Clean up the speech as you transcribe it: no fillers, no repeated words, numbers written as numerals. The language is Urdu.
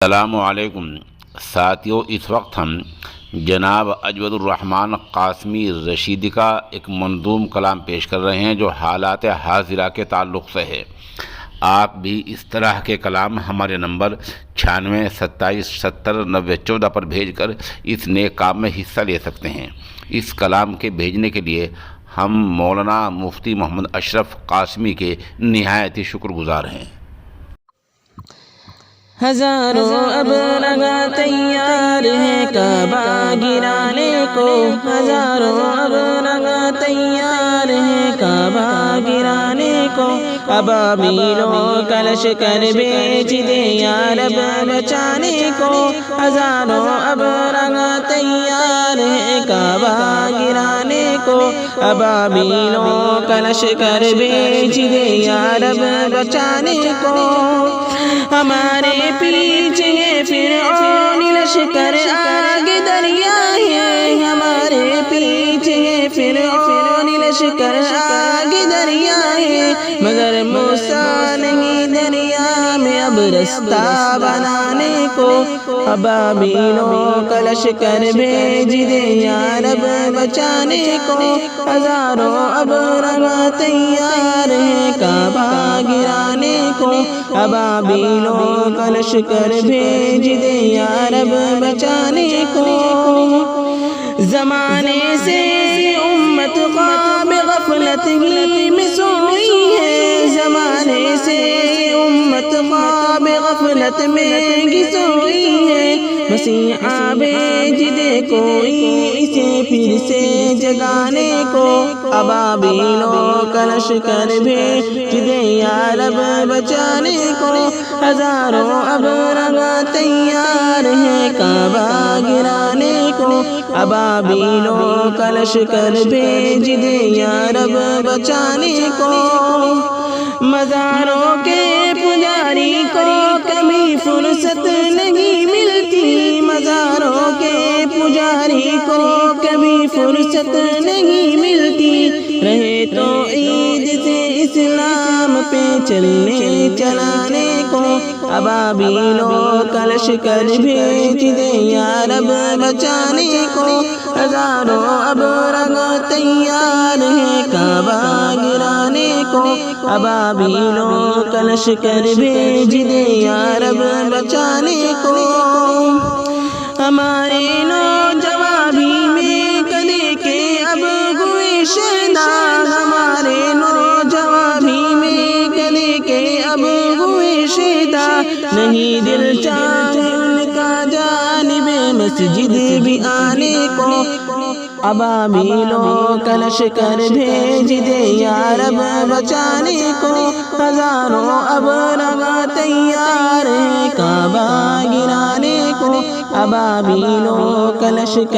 السلام علیکم ساتھیو، اس وقت ہم جناب اجود الرحمن قاسمی رشیدی کا ایک منظوم کلام پیش کر رہے ہیں جو حالات حاضرہ کے تعلق سے ہے۔ آپ بھی اس طرح کے کلام ہمارے نمبر 9627709014 پر بھیج کر اس نیک کام میں حصہ لے سکتے ہیں۔ اس کلام کے بھیجنے کے لیے ہم مولانا مفتی محمد اشرف قاسمی کے نہایت ہی شکر گزار ہیں۔ ہزاروں اب لگا تیار ہے کعبہ گرانے کو، ہزاروں اب لگا تیار ہے کعبہ گرانے کو، ابابیلوں کا لشکر بھیج دے یا رب بچانے کو، ہزاروں اب لگا تیار ہے کعبہ گرانے کو، ابابیلوں کا لشکر بھیج دے یا رب بچانے کو، ہمارے پیچھے فرعون لشکر آگے دریا ہے، ہمارے پیچھے فرعون لشکر آگے دریا ہے، مگر موسیٰ نہیں دریا میں اب رستہ بنانے کو، ابابیلوں کا لشکر بھیج دے یا رب بچانے کو، ہزاروں اب لگا تیار ہے کعبہ گرانے کو، ابابیلوں کا لشکر بھیج دے یا رب بچانے کو، زمانے سے امت خواب غفلت ہی میں سوئی ہے، زمانے سے امت خواب غفلت میں سوئی ہے، مسیحا بھیج دے کوئی اسے پھر سے جگانے کو، ابابیلوں کا لشکر بھیج دے یا رب بچانے کو، ہزاروں اب لگا تیار ہے کعبہ گرانے کو، ابابیلوں کا لشکر بھیج دے یا رب بچانے کو، مزاروں کے پجاری کو کبھی فرصت نہیں ملتی، مزاروں کے پجاری کو کبھی فرصت نہیں ملتی، رہے تو عید سے اسلام پہ چلنے چلانے کو، ابابیلوں کا لشکر بھیج دے یا رب بچانے کو، ہزاروں اب لگا تیار ہے کعبہ گرانے کو، ابابیلوں کا لشکر بھیج دے یا رب بچانے کو، ہمارے نوجوانی میں کدے کے اب ہوئے شیدا، ہمارے نوجوانی میں کدے کے اب ہوئے شیدا، نہیں دل چاہے ان کا جانب مسجد بھی آنے کو، ابابیلوں کا لشکر بھیج دے یا رب بچانے کو، ہزاروں اب لگا تیار ہے کعبہ گرانے کو، ابابیلوں کا لشکر